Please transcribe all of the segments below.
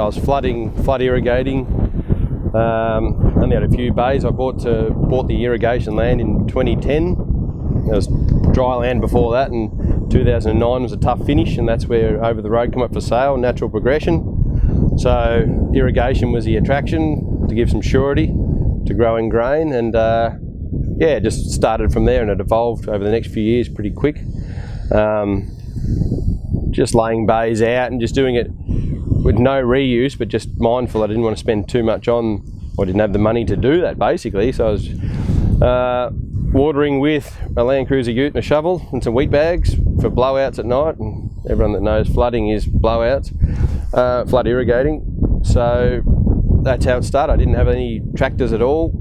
was flood irrigating. Only had a few bays. I bought the irrigation land in 2010. There was dry land before that, and 2009 was a tough finish, and that's where Over the Road came up for sale, natural progression. So irrigation was the attraction to give some surety to growing grain, and yeah, just started from there, and it evolved over the next few years pretty quick. Just laying bays out and just doing it with no reuse, but just mindful. I didn't want to spend too much on, or didn't have the money to do that basically. So I was watering with a Land Cruiser ute and a shovel and some wheat bags for blowouts at night. And everyone that knows flooding is blowouts, flood irrigating. So that's how it started. I didn't have any tractors at all.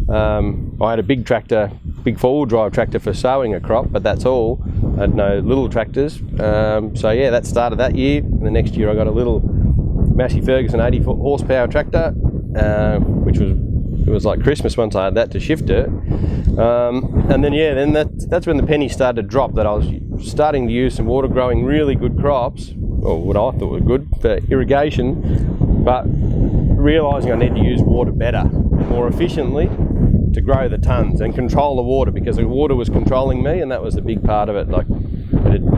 I had a big tractor, big four-wheel drive tractor for sowing a crop, but that's all. I had no little tractors. So yeah, that started that year. And the next year I got a little Massey Ferguson 80 horsepower tractor, which was like Christmas once I had that to shift it. And then yeah, then that's when the penny started to drop, that I was starting to use some water growing really good crops, or what I thought were good for irrigation, but realising I need to use water better, more efficiently, to grow the tons and control the water, because the water was controlling me, and that was the big part of it. Like,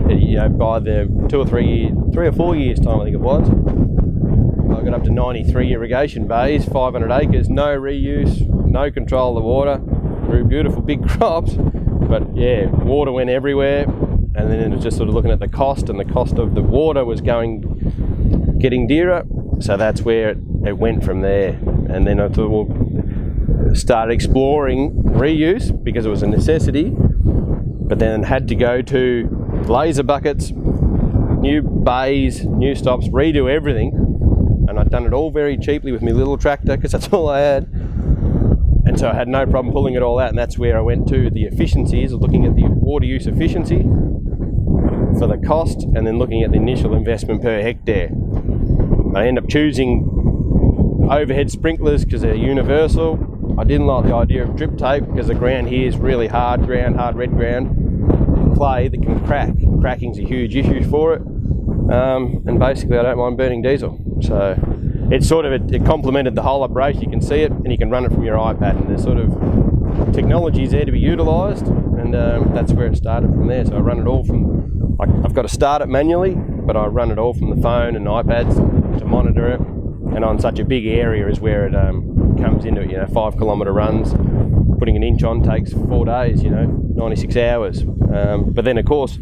you know, by the 3 or 4 years time, I think it was, I got up to 93 irrigation bays, 500 acres, no reuse, no control of the water, grew beautiful big crops, but yeah, water went everywhere. And then it was just sort of looking at the cost, and the cost of the water was getting dearer. So that's where it went from there. And then I thought, well, started exploring reuse because it was a necessity, but then had to go to laser buckets, new bays, new stops, redo everything. And I'd done it all very cheaply with my little tractor, because that's all I had. And so I had no problem pulling it all out, and that's where I went to the efficiencies, looking at the water use efficiency for the cost, and then looking at the initial investment per hectare. I ended up choosing overhead sprinklers because they're universal. I didn't like the idea of drip tape because the ground here is really hard ground, hard red ground, clay that can crack. Cracking's a huge issue for it, and basically I don't mind burning diesel. So it's sort of, it complemented the whole operation. You can see it, and you can run it from your iPad, and there's sort of technologies there to be utilised, and that's where it started from there. So I run it all from, I've got to start it manually, but I run it all from the phone and iPads to monitor it, and on such a big area is where it comes into it. You know, 5 kilometre runs, putting an inch on takes 4 days, you know, 96 hours. But then of course,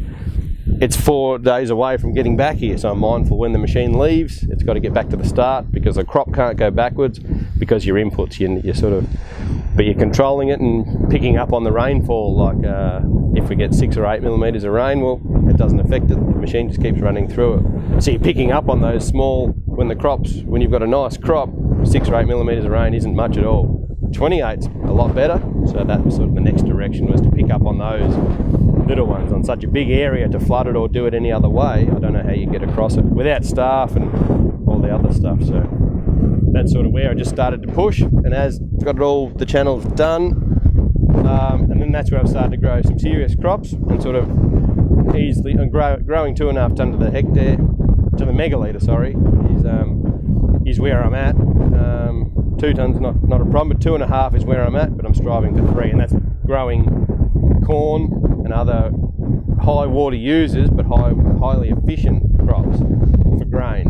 it's 4 days away from getting back here, so I'm mindful when the machine leaves, it's got to get back to the start, because the crop can't go backwards, because your inputs, you're sort of, but you're controlling it and picking up on the rainfall. Like if we get 6 or 8 millimetres of rain, well, it doesn't affect it, the machine just keeps running through it. So you're picking up on those small, when you've got a nice crop, 6 or 8 millimetres of rain isn't much at all. 28's a lot better, so that was sort of the next direction, was to pick up on those little ones on such a big area. To flood it or do it any other way, I don't know how you get across it without staff and all the other stuff. So that's sort of where I just started to push, and as got it all the channels done, and then that's where I've started to grow some serious crops, and sort of easily, and growing 2.5 tonne to the hectare, to the megalitre, sorry, is where I'm at. 2 tonnes not a problem, but 2.5 is where I'm at, but I'm striving for 3, and that's growing corn and other high water users, but highly efficient crops for grain.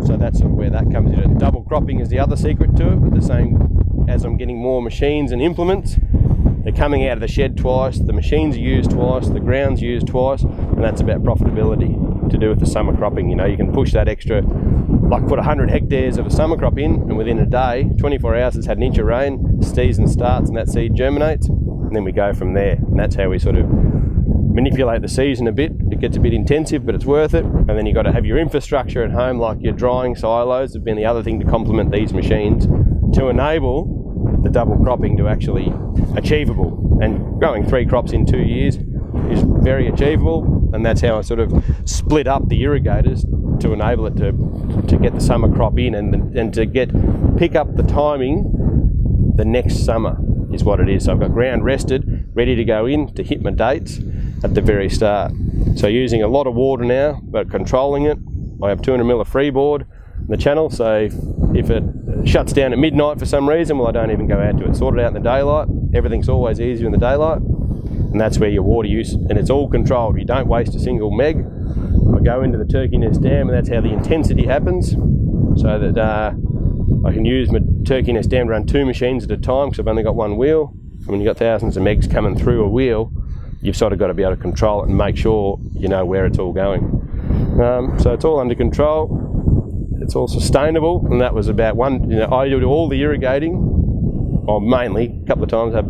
So that's sort of where that comes in. Double cropping is the other secret to it, but the same as I'm getting more machines and implements, they're coming out of the shed twice, the machines are used twice, the ground's used twice, and that's about profitability to do with the summer cropping. You know, you can push that extra, like put 100 hectares of a summer crop in, and within a day, 24 hours, it's had an inch of rain, season starts and that seed germinates, and then we go from there. And that's how we sort of manipulate the season a bit. It gets a bit intensive, but it's worth it. And then you've got to have your infrastructure at home, like your drying silos have been the other thing to complement these machines to enable the double cropping to actually achievable. And growing 3 crops in 2 years is very achievable, and that's how I sort of split up the irrigators to enable it to get the summer crop in, and to pick up the timing the next summer is what it is. So I've got ground rested, ready to go in to hit my dates at the very start. So using a lot of water now, but controlling it. I have 200 ml of freeboard, the channel, so if it shuts down at midnight for some reason, well, I don't even go out to it. Sort it out in the daylight. Everything's always easier in the daylight, and that's where your water use, and it's all controlled. You don't waste a single meg. I go into the turkey nest dam, and that's how the intensity happens, so that I can use my turkey nest dam to run 2 machines at a time, because I've only got 1 wheel. And when you've got thousands of megs coming through a wheel, you've sort of got to be able to control it and make sure you know where it's all going. So it's all under control. It's all sustainable, and that was about one. I do all the irrigating, or mainly. A couple of times I have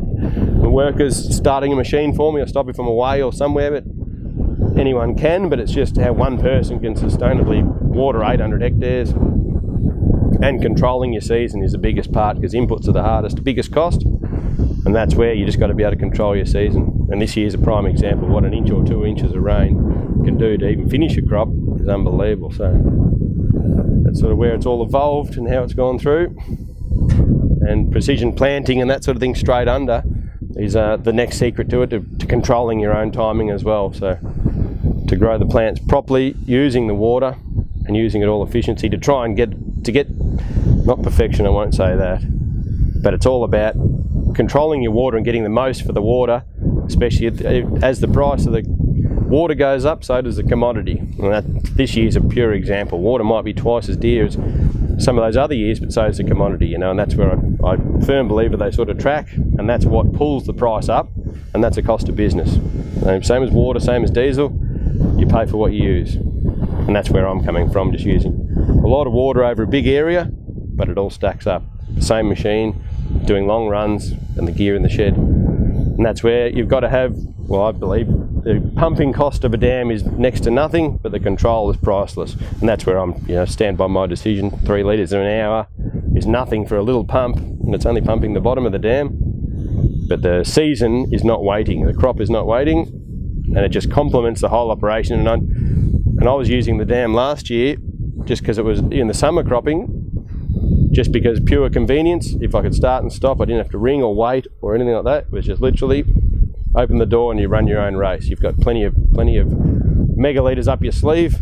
the workers starting a machine for me, or stop it from away or somewhere, but anyone can. But it's just how one person can sustainably water 800 hectares, and controlling your season is the biggest part, because inputs are the biggest cost, and that's where you just got to be able to control your season. And this year's a prime example of what 1 inch or 2 inches of rain can do to even finish a crop is unbelievable. So that's sort of where it's all evolved and how it's gone through. And precision planting and that sort of thing straight under is the next secret to it, to controlling your own timing as well. So to grow the plants properly, using the water and using it all efficiency to try and get not perfection, I won't say that, but it's all about controlling your water and getting the most for the water, especially as the price of the water goes up, so does the commodity. And this year's a pure example. Water might be twice as dear as some of those other years, but so is the commodity, and that's where I'm a firm believer they sort of track, and that's what pulls the price up, and that's a cost of business. Same as water, same as diesel, you pay for what you use. And that's where I'm coming from, just using a lot of water over a big area, but it all stacks up. Same machine, doing long runs, and the gear in the shed. And that's where you've got to have, well, I believe the pumping cost of a dam is next to nothing, but the control is priceless. And that's where I'm, stand by my decision. 3 litres an hour is nothing for a little pump, and it's only pumping the bottom of the dam. But the season is not waiting, the crop is not waiting, and it just complements the whole operation. And I was using the dam last year just because it was in the summer cropping, just because pure convenience. If I could start and stop, I didn't have to ring or wait or anything like that. It was just literally open the door and you run your own race. You've got plenty of megalitres up your sleeve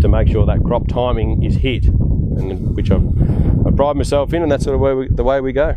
to make sure that crop timing is hit, and which I pride myself in, and that's sort of the way we go.